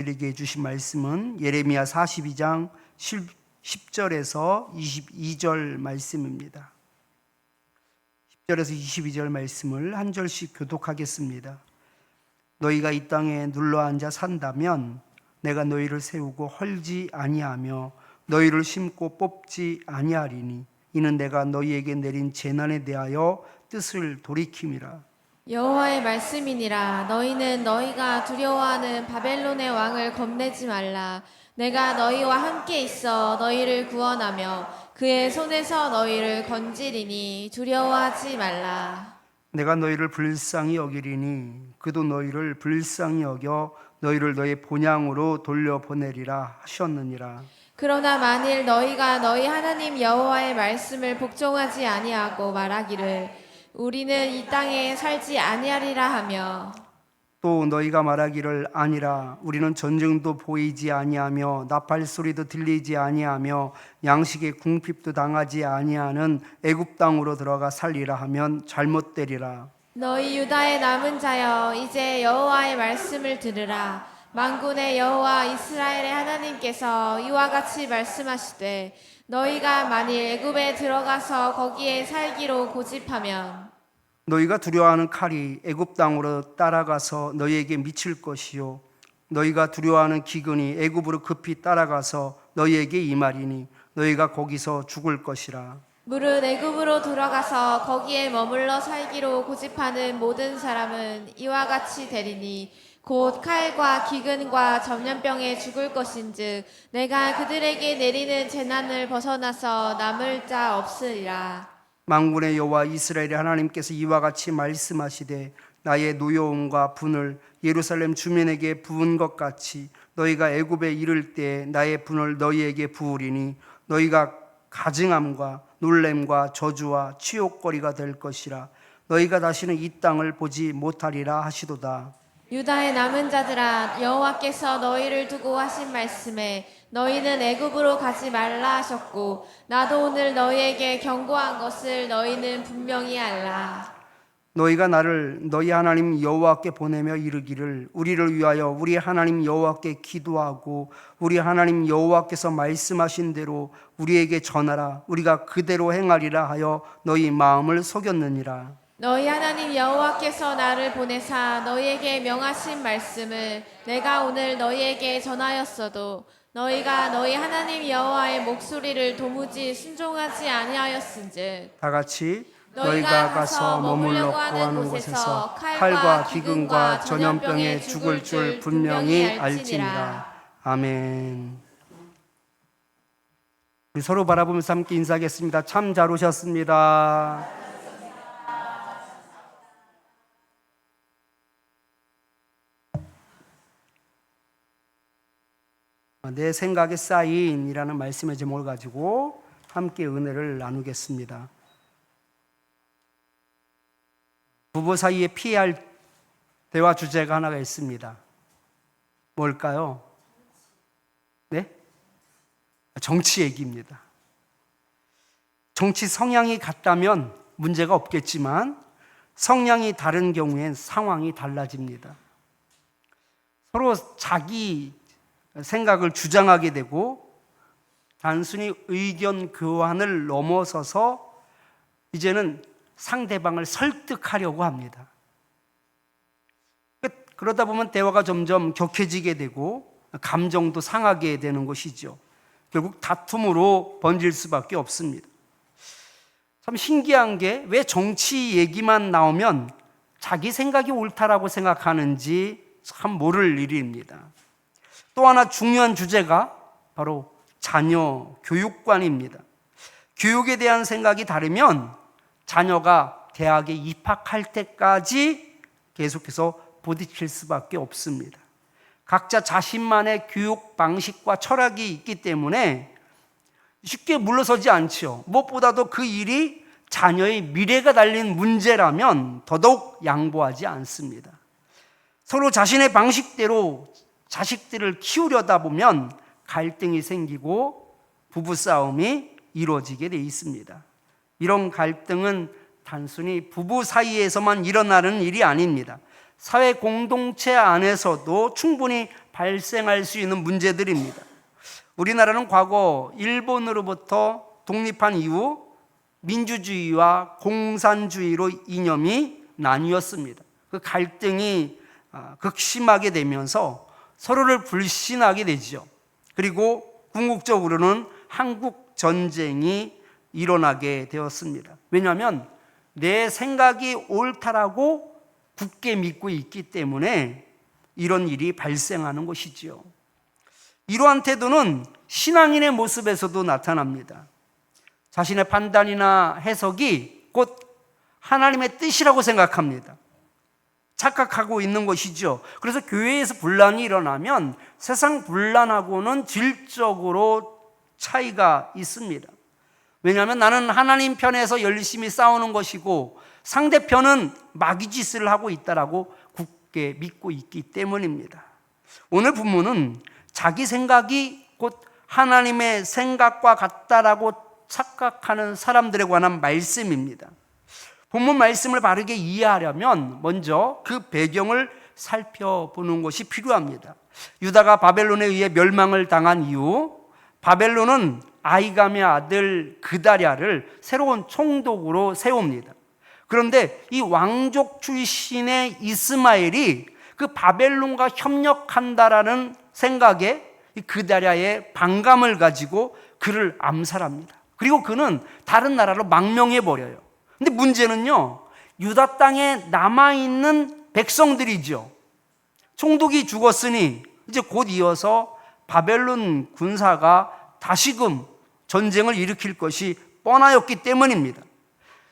우리에게 주신 말씀은 예레미야 42장 10절에서 22절 말씀입니다. 10절에서 22절 말씀을 한 절씩 교독하겠습니다. 너희가 이 땅에 눌러앉아 산다면 내가 너희를 세우고 헐지 아니하며 너희를 심고 뽑지 아니하리니 이는 내가 너희에게 내린 재난에 대하여 뜻을 돌이킴이라. 여호와의 말씀이니라. 너희는 너희가 두려워하는 바벨론의 왕을 겁내지 말라. 내가 너희와 함께 있어 너희를 구원하며 그의 손에서 너희를 건지리니 두려워하지 말라. 내가 너희를 불쌍히 여기리니 그도 너희를 불쌍히 여겨 너희를 너희 본향으로 돌려보내리라 하셨느니라. 그러나 만일 너희가 너희 하나님 여호와의 말씀을 복종하지 아니하고 말하기를 우리는 이 땅에 살지 아니하리라 하며 또 너희가 말하기를 아니라 우리는 전쟁도 보이지 아니하며 나팔 소리도 들리지 아니하며 양식의 궁핍도 당하지 아니하는 애굽 땅으로 들어가 살리라 하면 잘못되리라. 너희 유다의 남은 자여 이제 여호와의 말씀을 들으라. 만군의 여호와 이스라엘의 하나님께서 이와 같이 말씀하시되 너희가 만일 애굽에 들어가서 거기에 살기로 고집하면 너희가 두려워하는 칼이 애굽 땅으로 따라가서 너희에게 미칠 것이요 너희가 두려워하는 기근이 애굽으로 급히 따라가서 너희에게 임하리니 너희가 거기서 죽을 것이라. 무릇 애굽으로 들어가서 거기에 머물러 살기로 고집하는 모든 사람은 이와 같이 되리니 곧 칼과 기근과 전염병에 죽을 것인즉 내가 그들에게 내리는 재난을 벗어나서 남을 자 없으리라. 만군의 여호와 이스라엘의 하나님께서 이와 같이 말씀하시되 나의 노여움과 분을 예루살렘 주민에게 부은 것 같이 너희가 애굽에 이를 때 나의 분을 너희에게 부으리니 너희가 가증함과 놀램과 저주와 치욕거리가 될 것이라. 너희가 다시는 이 땅을 보지 못하리라 하시도다. 유다의 남은 자들아 여호와께서 너희를 두고 하신 말씀에 너희는 애굽으로 가지 말라 하셨고 나도 오늘 너희에게 경고한 것을 너희는 분명히 알라. 너희가 나를 너희 하나님 여호와께 보내며 이르기를 우리를 위하여 우리 하나님 여호와께 기도하고 우리 하나님 여호와께서 말씀하신 대로 우리에게 전하라. 우리가 그대로 행하리라 하여 너희 마음을 속였느니라. 너희 하나님 여호와께서 나를 보내사 너희에게 명하신 말씀을 내가 오늘 너희에게 전하였어도 너희가 너희 하나님 여호와의 목소리를 도무지 순종하지 아니하였은즉 다 같이 너희가 가서 머물러 구하는 곳에서 칼과 기근과 전염병에 죽을 줄 분명히 알지니라. 아멘. 우리 서로 바라보면서 함께 인사하겠습니다. 참 잘 오셨습니다. 내 생각에 쌓인이라는 말씀의 제목을 가지고 함께 은혜를 나누겠습니다. 부부 사이에 피해야 할 대화 주제가 하나가 있습니다. 뭘까요? 네? 정치 얘기입니다. 정치 성향이 같다면 문제가 없겠지만 성향이 다른 경우엔 상황이 달라집니다. 서로 자기 생각을 주장하게 되고 단순히 의견 교환을 넘어서서 이제는 상대방을 설득하려고 합니다. 그러다 보면 대화가 점점 격해지게 되고 감정도 상하게 되는 것이죠. 결국 다툼으로 번질 수밖에 없습니다. 참 신기한 게 왜 정치 얘기만 나오면 자기 생각이 옳다라고 생각하는지 참 모를 일입니다. 또 하나 중요한 주제가 바로 자녀 교육관입니다. 교육에 대한 생각이 다르면 자녀가 대학에 입학할 때까지 계속해서 부딪힐 수밖에 없습니다. 각자 자신만의 교육 방식과 철학이 있기 때문에 쉽게 물러서지 않죠. 무엇보다도 그 일이 자녀의 미래가 달린 문제라면 더더욱 양보하지 않습니다. 서로 자신의 방식대로 자식들을 키우려다 보면 갈등이 생기고 부부싸움이 이루어지게 돼 있습니다. 이런 갈등은 단순히 부부 사이에서만 일어나는 일이 아닙니다. 사회 공동체 안에서도 충분히 발생할 수 있는 문제들입니다. 우리나라는 과거 일본으로부터 독립한 이후 민주주의와 공산주의로 이념이 나뉘었습니다. 그 갈등이 극심하게 되면서 서로를 불신하게 되죠. 그리고 궁극적으로는 한국 전쟁이 일어나게 되었습니다. 왜냐하면 내 생각이 옳다라고 굳게 믿고 있기 때문에 이런 일이 발생하는 것이지요. 이러한 태도는 신앙인의 모습에서도 나타납니다. 자신의 판단이나 해석이 곧 하나님의 뜻이라고 생각합니다. 착각하고 있는 것이죠. 그래서 교회에서 분란이 일어나면 세상 분란하고는 질적으로 차이가 있습니다. 왜냐하면 나는 하나님 편에서 열심히 싸우는 것이고 상대편은 마귀짓을 하고 있다라고 굳게 믿고 있기 때문입니다. 오늘 본문은 자기 생각이 곧 하나님의 생각과 같다라고 착각하는 사람들에 관한 말씀입니다. 본문 말씀을 바르게 이해하려면 먼저 그 배경을 살펴보는 것이 필요합니다. 유다가 바벨론에 의해 멸망을 당한 이후 바벨론은 아히감의 아들 그다랴를 새로운 총독으로 세웁니다. 그런데 이 왕족 출신의 이스마엘이 그 바벨론과 협력한다라는 생각에 이 그다랴의 반감을 가지고 그를 암살합니다. 그리고 그는 다른 나라로 망명해 버려요. 근데 문제는요, 유다 땅에 남아있는 백성들이죠. 총독이 죽었으니 이제 곧 이어서 바벨론 군사가 다시금 전쟁을 일으킬 것이 뻔하였기 때문입니다.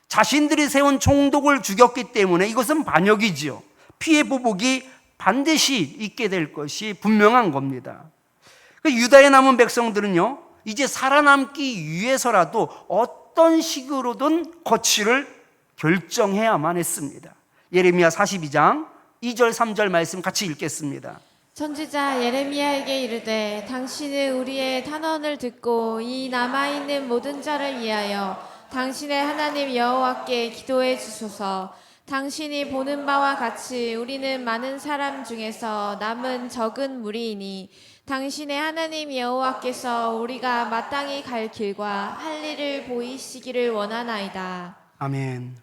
자신들이 세운 총독을 죽였기 때문에 이것은 반역이지요. 피해 보복이 반드시 있게 될 것이 분명한 겁니다. 유다에 남은 백성들은요, 이제 살아남기 위해서라도 어떤 식으로든 거취를 결정해야만 했습니다. 예레미야 42장 2절 3절 말씀 같이 읽겠습니다. 선지자 예레미야에게 이르되 당신은 우리의 탄원을 듣고 이 남아있는 모든 자를 위하여 당신의 하나님 여호와께 기도해 주소서. 당신이 보는 바와 같이 우리는 많은 사람 중에서 남은 적은 무리이니 당신의 하나님 여호와께서 우리가 마땅히 갈 길과 할 일을 보이시기를 원하나이다. 아멘.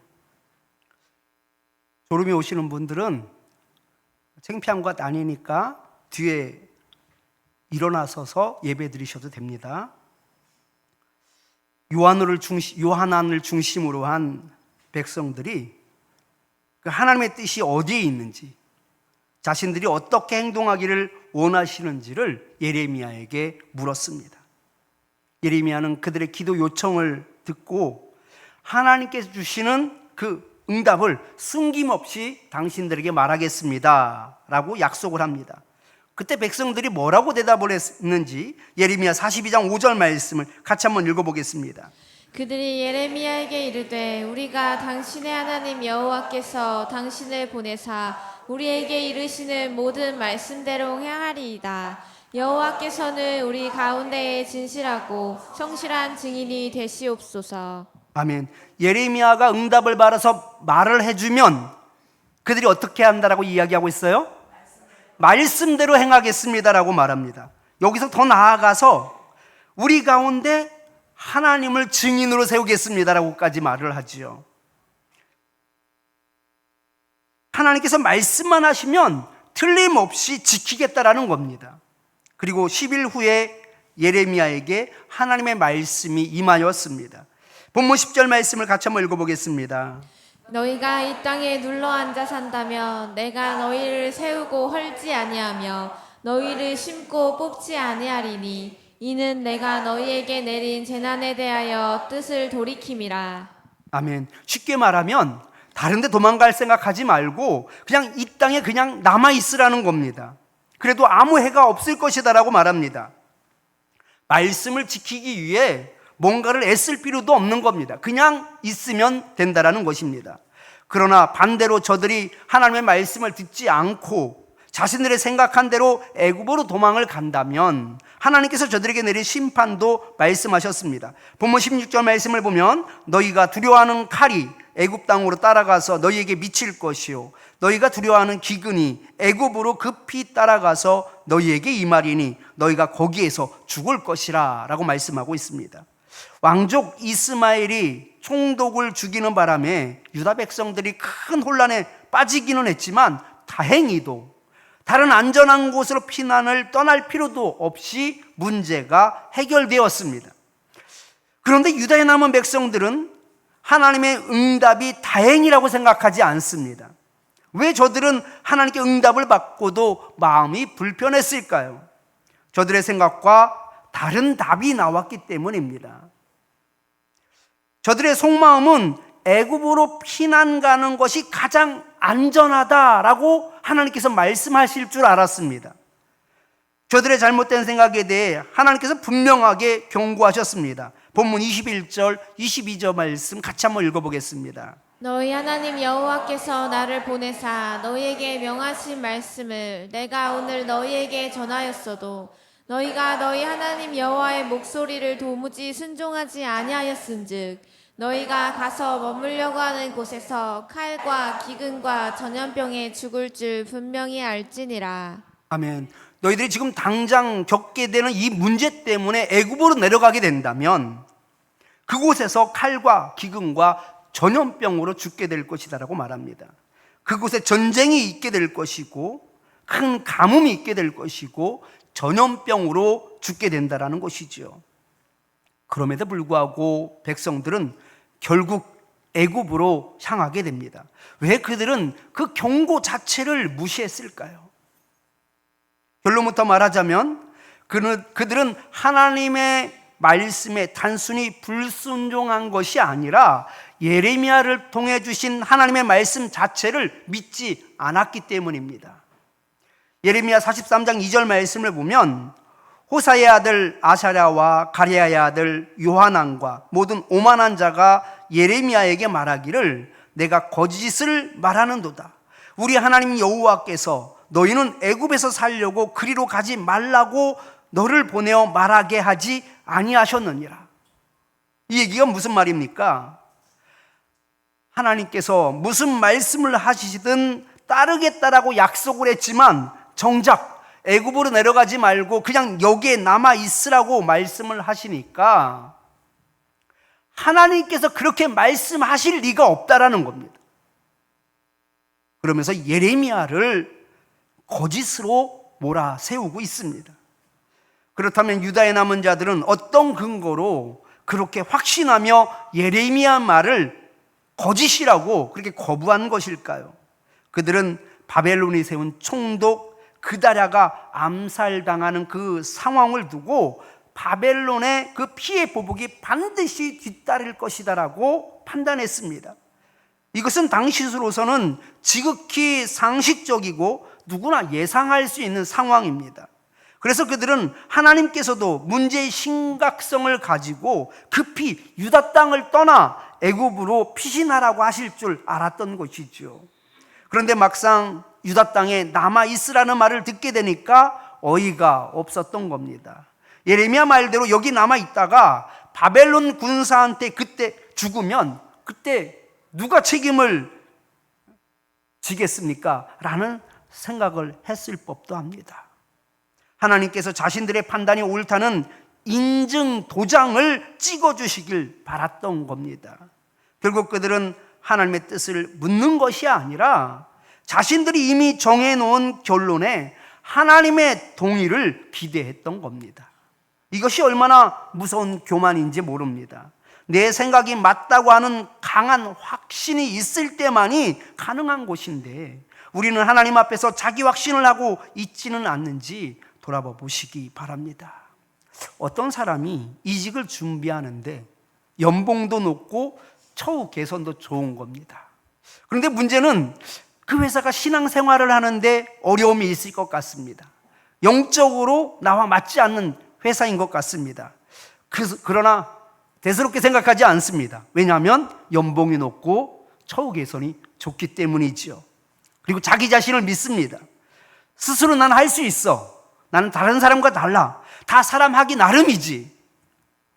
졸음이 오시는 분들은 창피한 것 아니니까 뒤에 일어나서서 예배 드리셔도 됩니다. 요한안을 중심으로 한 백성들이 그 하나님의 뜻이 어디에 있는지, 자신들이 어떻게 행동하기를 원하시는지를 예레미야에게 물었습니다. 예레미야는 그들의 기도 요청을 듣고 하나님께서 주시는 그 응답을 숨김없이 당신들에게 말하겠습니다 라고 약속을 합니다. 그때 백성들이 뭐라고 대답을 했는지 예레미야 42장 5절 말씀을 같이 한번 읽어보겠습니다. 그들이 예레미야에게 이르되 우리가 당신의 하나님 여호와께서 당신을 보내사 우리에게 이르시는 모든 말씀대로 행하리이다. 여호와께서는 우리 가운데에 진실하고 성실한 증인이 되시옵소서. 아멘. 예레미야가 응답을 받아서 말을 해주면 그들이 어떻게 한다라고 이야기하고 있어요? 말씀대로 행하겠습니다라고 말합니다. 여기서 더 나아가서 우리 가운데 하나님을 증인으로 세우겠습니다라고까지 말을 하지요. 하나님께서 말씀만 하시면 틀림없이 지키겠다라는 겁니다. 그리고 10일 후에 예레미야에게 하나님의 말씀이 임하였습니다. 본문 10절 말씀을 같이 한번 읽어보겠습니다. 너희가 이 땅에 눌러 앉아 산다면 내가 너희를 세우고 헐지 아니하며 너희를 심고 뽑지 아니하리니 이는 내가 너희에게 내린 재난에 대하여 뜻을 돌이킴이라. 아멘. 쉽게 말하면 다른 데 도망갈 생각하지 말고 그냥 이 땅에 그냥 남아있으라는 겁니다. 그래도 아무 해가 없을 것이다라고 말합니다. 말씀을 지키기 위해 뭔가를 애쓸 필요도 없는 겁니다. 그냥 있으면 된다라는 것입니다. 그러나 반대로 저들이 하나님의 말씀을 듣지 않고 자신들의 생각한 대로 애굽으로 도망을 간다면 하나님께서 저들에게 내릴 심판도 말씀하셨습니다. 본문 16절 말씀을 보면 너희가 두려워하는 칼이 애굽 땅으로 따라가서 너희에게 미칠 것이요 너희가 두려워하는 기근이 애굽으로 급히 따라가서 너희에게 임하리니 너희가 거기에서 죽을 것이라 라고 말씀하고 있습니다. 왕족 이스마엘이 총독을 죽이는 바람에 유다 백성들이 큰 혼란에 빠지기는 했지만 다행히도 다른 안전한 곳으로 피난을 떠날 필요도 없이 문제가 해결되었습니다. 그런데 유다에 남은 백성들은 하나님의 응답이 다행이라고 생각하지 않습니다. 왜 저들은 하나님께 응답을 받고도 마음이 불편했을까요? 저들의 생각과 다른 답이 나왔기 때문입니다. 저들의 속마음은 애굽으로 피난 가는 것이 가장 안전하다라고 하나님께서 말씀하실 줄 알았습니다. 저들의 잘못된 생각에 대해 하나님께서 분명하게 경고하셨습니다. 본문 21절, 22절 말씀 같이 한번 읽어보겠습니다. 너희 하나님 여호와께서 나를 보내사 너희에게 명하신 말씀을 내가 오늘 너희에게 전하였어도 너희가 너희 하나님 여호와의 목소리를 도무지 순종하지 아니하였은즉 너희가 가서 머물려고 하는 곳에서 칼과 기근과 전염병에 죽을 줄 분명히 알지니라. 아멘. 너희들이 지금 당장 겪게 되는 이 문제 때문에 애굽으로 내려가게 된다면 그곳에서 칼과 기근과 전염병으로 죽게 될 것이다라고 말합니다. 그곳에 전쟁이 있게 될 것이고 큰 가뭄이 있게 될 것이고 전염병으로 죽게 된다라는 것이죠. 그럼에도 불구하고 백성들은 결국 애굽으로 향하게 됩니다. 왜 그들은 그 경고 자체를 무시했을까요? 결론부터 말하자면 그들은 하나님의 말씀에 단순히 불순종한 것이 아니라 예레미야를 통해 주신 하나님의 말씀 자체를 믿지 않았기 때문입니다. 예레미야 43장 2절 말씀을 보면 호사의 아들 아사랴와 가랴의 아들 요하난과 모든 오만한 자가 예레미야에게 말하기를 내가 거짓을 말하는도다. 우리 하나님 여호와께서 너희는 애굽에서 살려고 그리로 가지 말라고 너를 보내어 말하게 하지 아니하셨느니라. 이 얘기가 무슨 말입니까? 하나님께서 무슨 말씀을 하시든 따르겠다라고 약속을 했지만 정작 애굽으로 내려가지 말고 그냥 여기에 남아 있으라고 말씀을 하시니까 하나님께서 그렇게 말씀하실 리가 없다라는 겁니다. 그러면서 예레미야를 거짓으로 몰아세우고 있습니다. 그렇다면 유다에 남은 자들은 어떤 근거로 그렇게 확신하며 예레미야 말을 거짓이라고 그렇게 거부한 것일까요? 그들은 바벨론이 세운 총독 그다랴가 암살당하는 그 상황을 두고 바벨론의 그 피해 보복이 반드시 뒤따를 것이다라고 판단했습니다. 이것은 당시로서는 지극히 상식적이고 누구나 예상할 수 있는 상황입니다. 그래서 그들은 하나님께서도 문제의 심각성을 가지고 급히 유다 땅을 떠나 애굽으로 피신하라고 하실 줄 알았던 것이죠. 그런데 막상 유다 땅에 남아 있으라는 말을 듣게 되니까 어이가 없었던 겁니다. 예레미야 말대로 여기 남아 있다가 바벨론 군사한테 그때 죽으면 그때 누가 책임을 지겠습니까? 라는 생각을 했을 법도 합니다. 하나님께서 자신들의 판단이 옳다는 인증 도장을 찍어주시길 바랐던 겁니다. 결국 그들은 하나님의 뜻을 묻는 것이 아니라 자신들이 이미 정해놓은 결론에 하나님의 동의를 기대했던 겁니다. 이것이 얼마나 무서운 교만인지 모릅니다. 내 생각이 맞다고 하는 강한 확신이 있을 때만이 가능한 것인데 우리는 하나님 앞에서 자기 확신을 하고 있지는 않는지 돌아봐 보시기 바랍니다. 어떤 사람이 이직을 준비하는데 연봉도 높고 처우 개선도 좋은 겁니다. 그런데 문제는 그 회사가 신앙생활을 하는데 어려움이 있을 것 같습니다. 영적으로 나와 맞지 않는 회사인 것 같습니다. 그러나 대수롭게 생각하지 않습니다. 왜냐하면 연봉이 높고 처우 개선이 좋기 때문이죠. 그리고 자기 자신을 믿습니다. 스스로 난 할 수 있어. 나는 다른 사람과 달라. 다 사람 하기 나름이지.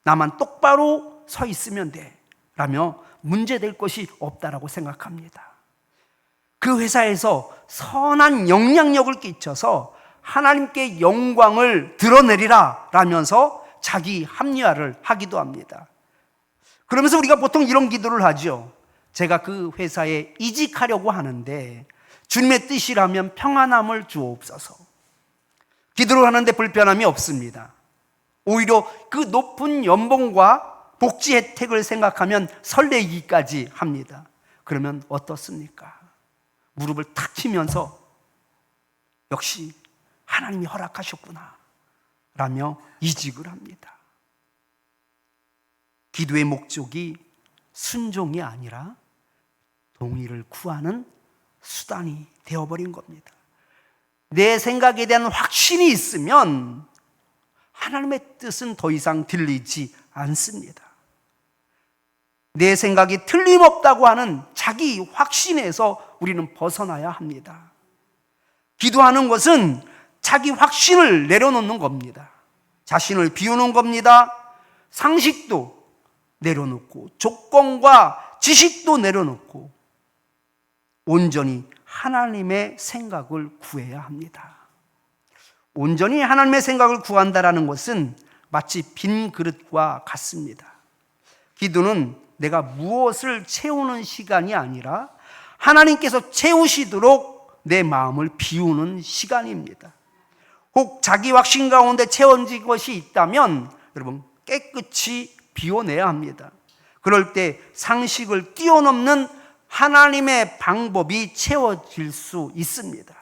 나만 똑바로 서 있으면 돼. 라며 문제될 것이 없다라고 생각합니다. 그 회사에서 선한 영향력을 끼쳐서 하나님께 영광을 드러내리라 라면서 자기 합리화를 하기도 합니다. 그러면서 우리가 보통 이런 기도를 하죠. 제가 그 회사에 이직하려고 하는데 주님의 뜻이라면 평안함을 주옵소서. 기도를 하는데 불편함이 없습니다. 오히려 그 높은 연봉과 복지 혜택을 생각하면 설레기까지 합니다. 그러면 어떻습니까? 무릎을 탁 치면서 역시 하나님이 허락하셨구나 라며 이직을 합니다. 기도의 목적이 순종이 아니라 동의를 구하는 수단이 되어버린 겁니다. 내 생각에 대한 확신이 있으면 하나님의 뜻은 더 이상 들리지 않습니다. 내 생각이 틀림없다고 하는 자기 확신에서 우리는 벗어나야 합니다. 기도하는 것은 자기 확신을 내려놓는 겁니다. 자신을 비우는 겁니다. 상식도 내려놓고 조건과 지식도 내려놓고 온전히 하나님의 생각을 구해야 합니다. 온전히 하나님의 생각을 구한다라는 것은 마치 빈 그릇과 같습니다. 기도는 내가 무엇을 채우는 시간이 아니라 하나님께서 채우시도록 내 마음을 비우는 시간입니다. 혹 자기 확신 가운데 채워진 것이 있다면 여러분 깨끗이 비워내야 합니다. 그럴 때 상식을 뛰어넘는 하나님의 방법이 채워질 수 있습니다.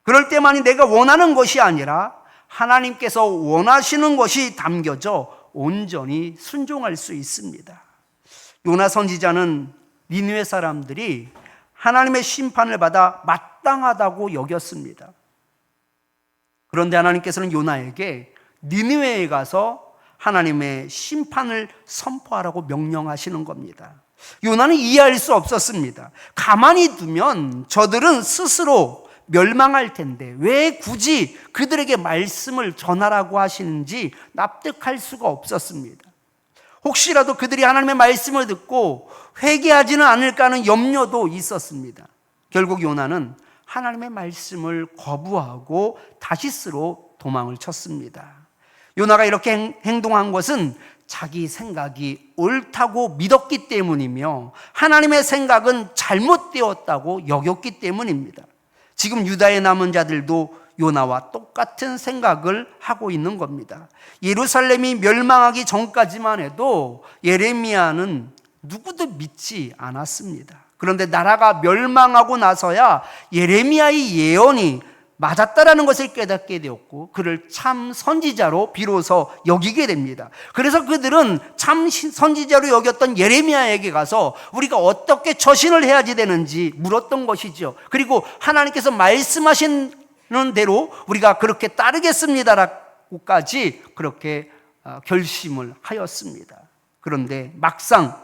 그럴 때만이 내가 원하는 것이 아니라 하나님께서 원하시는 것이 담겨져 온전히 순종할 수 있습니다. 요나 선지자는 니느웨 사람들이 하나님의 심판을 받아 마땅하다고 여겼습니다. 그런데 하나님께서는 요나에게 니느웨에 가서 하나님의 심판을 선포하라고 명령하시는 겁니다. 요나는 이해할 수 없었습니다. 가만히 두면 저들은 스스로 멸망할 텐데 왜 굳이 그들에게 말씀을 전하라고 하시는지 납득할 수가 없었습니다. 혹시라도 그들이 하나님의 말씀을 듣고 회개하지는 않을까 하는 염려도 있었습니다. 결국 요나는 하나님의 말씀을 거부하고 다시스로 도망을 쳤습니다. 요나가 이렇게 행동한 것은 자기 생각이 옳다고 믿었기 때문이며 하나님의 생각은 잘못되었다고 여겼기 때문입니다. 지금 유다에 남은 자들도 요나와 똑같은 생각을 하고 있는 겁니다. 예루살렘이 멸망하기 전까지만 해도 예레미야는 누구도 믿지 않았습니다. 그런데 나라가 멸망하고 나서야 예레미야의 예언이 맞았다라는 것을 깨닫게 되었고 그를 참 선지자로 비로소 여기게 됩니다. 그래서 그들은 참 선지자로 여겼던 예레미야에게 가서 우리가 어떻게 처신을 해야지 되는지 물었던 것이죠. 그리고 하나님께서 말씀하시는 대로 우리가 그렇게 따르겠습니다라고까지 그렇게 결심을 하였습니다. 그런데 막상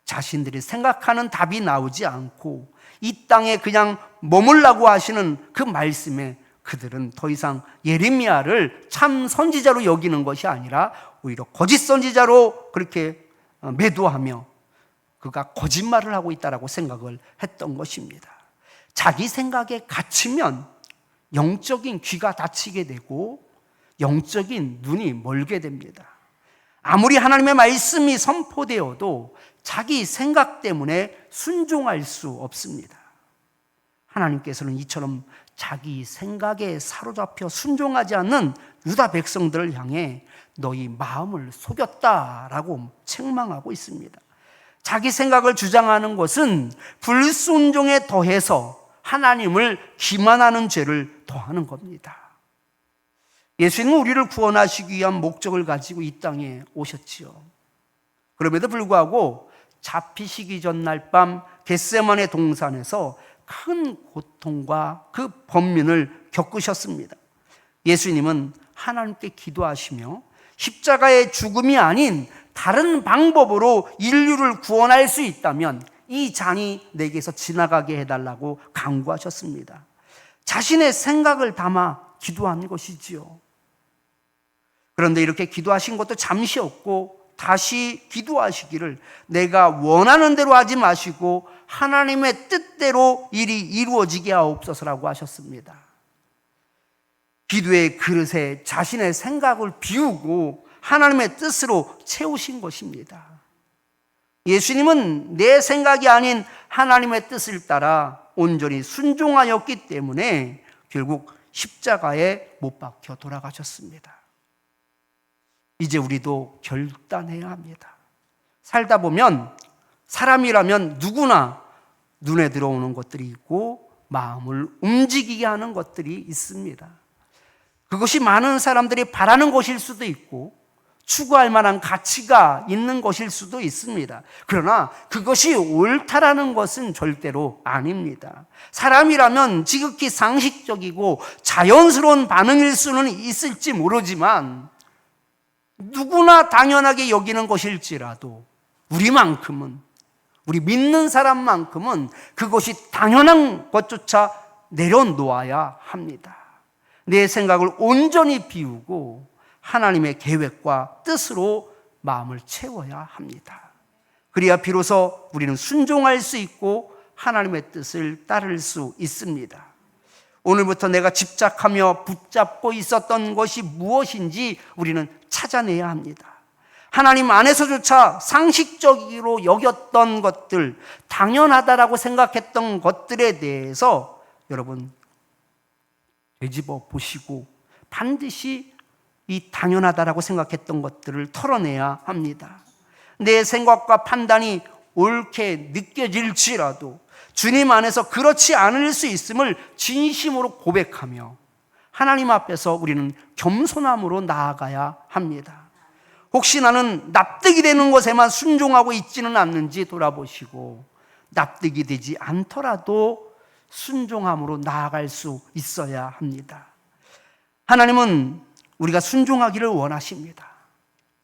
자신들이 생각하는 답이 나오지 않고 이 땅에 그냥 머물라고 하시는 그 말씀에 그들은 더 이상 예레미야를 참 선지자로 여기는 것이 아니라 오히려 거짓 선지자로 그렇게 매도하며 그가 거짓말을 하고 있다라고 생각을 했던 것입니다. 자기 생각에 갇히면 영적인 귀가 닫히게 되고 영적인 눈이 멀게 됩니다. 아무리 하나님의 말씀이 선포되어도 자기 생각 때문에 순종할 수 없습니다. 하나님께서는 이처럼 자기 생각에 사로잡혀 순종하지 않는 유다 백성들을 향해 너희 마음을 속였다라고 책망하고 있습니다. 자기 생각을 주장하는 것은 불순종에 더해서 하나님을 기만하는 죄를 더하는 겁니다. 예수님은 우리를 구원하시기 위한 목적을 가지고 이 땅에 오셨지요. 그럼에도 불구하고 잡히시기 전날 밤 겟세마네 동산에서 큰 고통과 그 번민을 겪으셨습니다. 예수님은 하나님께 기도하시며 십자가의 죽음이 아닌 다른 방법으로 인류를 구원할 수 있다면 이 잔이 내게서 지나가게 해달라고 간구하셨습니다. 자신의 생각을 담아 기도한 것이지요. 그런데 이렇게 기도하신 것도 잠시였고 다시 기도하시기를 내가 원하는 대로 하지 마시고 하나님의 뜻대로 일이 이루어지게 하옵소서라고 하셨습니다. 기도의 그릇에 자신의 생각을 비우고 하나님의 뜻으로 채우신 것입니다. 예수님은 내 생각이 아닌 하나님의 뜻을 따라 온전히 순종하였기 때문에 결국 십자가에 못 박혀 돌아가셨습니다. 이제 우리도 결단해야 합니다. 살다 보면 사람이라면 누구나 눈에 들어오는 것들이 있고 마음을 움직이게 하는 것들이 있습니다. 그것이 많은 사람들이 바라는 것일 수도 있고 추구할 만한 가치가 있는 것일 수도 있습니다. 그러나 그것이 옳다라는 것은 절대로 아닙니다. 사람이라면 지극히 상식적이고 자연스러운 반응일 수는 있을지 모르지만 누구나 당연하게 여기는 것일지라도 우리만큼은, 우리 믿는 사람만큼은 그것이 당연한 것조차 내려놓아야 합니다. 내 생각을 온전히 비우고 하나님의 계획과 뜻으로 마음을 채워야 합니다. 그래야 비로소 우리는 순종할 수 있고 하나님의 뜻을 따를 수 있습니다. 오늘부터 내가 집착하며 붙잡고 있었던 것이 무엇인지 우리는 찾아내야 합니다. 하나님 안에서조차 상식적으로 여겼던 것들, 당연하다라고 생각했던 것들에 대해서 여러분 되짚어 보시고 반드시 이 당연하다라고 생각했던 것들을 털어내야 합니다. 내 생각과 판단이 옳게 느껴질지라도 주님 안에서 그렇지 않을 수 있음을 진심으로 고백하며 하나님 앞에서 우리는 겸손함으로 나아가야 합니다. 혹시 나는 납득이 되는 것에만 순종하고 있지는 않는지 돌아보시고 납득이 되지 않더라도 순종함으로 나아갈 수 있어야 합니다. 하나님은 우리가 순종하기를 원하십니다.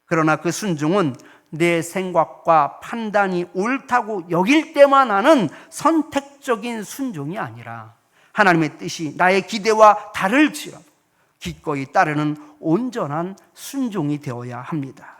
그러나 그 순종은 내 생각과 판단이 옳다고 여길 때만 하는 선택적인 순종이 아니라 하나님의 뜻이 나의 기대와 다를지라도 기꺼이 따르는 온전한 순종이 되어야 합니다.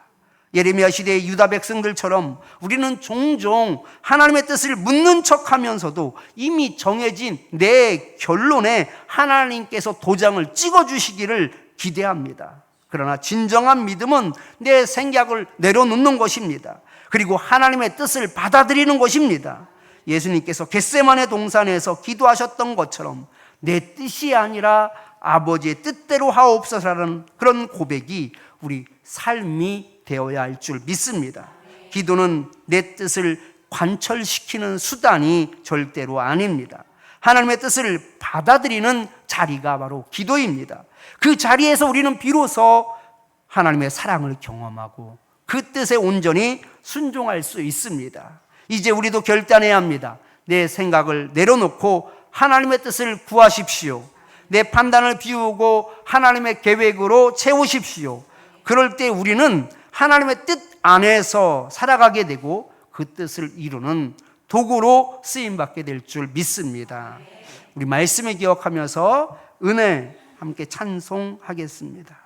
예레미야 시대의 유다 백성들처럼 우리는 종종 하나님의 뜻을 묻는 척하면서도 이미 정해진 내 결론에 하나님께서 도장을 찍어주시기를 기대합니다. 그러나 진정한 믿음은 내 생각을 내려놓는 것입니다. 그리고 하나님의 뜻을 받아들이는 것입니다. 예수님께서 겟세마네 동산에서 기도하셨던 것처럼 내 뜻이 아니라 아버지의 뜻대로 하옵소서라는 그런 고백이 우리 삶이 되어야 할 줄 믿습니다. 기도는 내 뜻을 관철시키는 수단이 절대로 아닙니다. 하나님의 뜻을 받아들이는 자리가 바로 기도입니다. 그 자리에서 우리는 비로소 하나님의 사랑을 경험하고 그 뜻에 온전히 순종할 수 있습니다. 이제 우리도 결단해야 합니다. 내 생각을 내려놓고 하나님의 뜻을 구하십시오. 내 판단을 비우고 하나님의 계획으로 채우십시오. 그럴 때 우리는 하나님의 뜻 안에서 살아가게 되고 그 뜻을 이루는 도구로 쓰임받게 될 줄 믿습니다. 우리 말씀을 기억하면서 은혜 함께 찬송하겠습니다.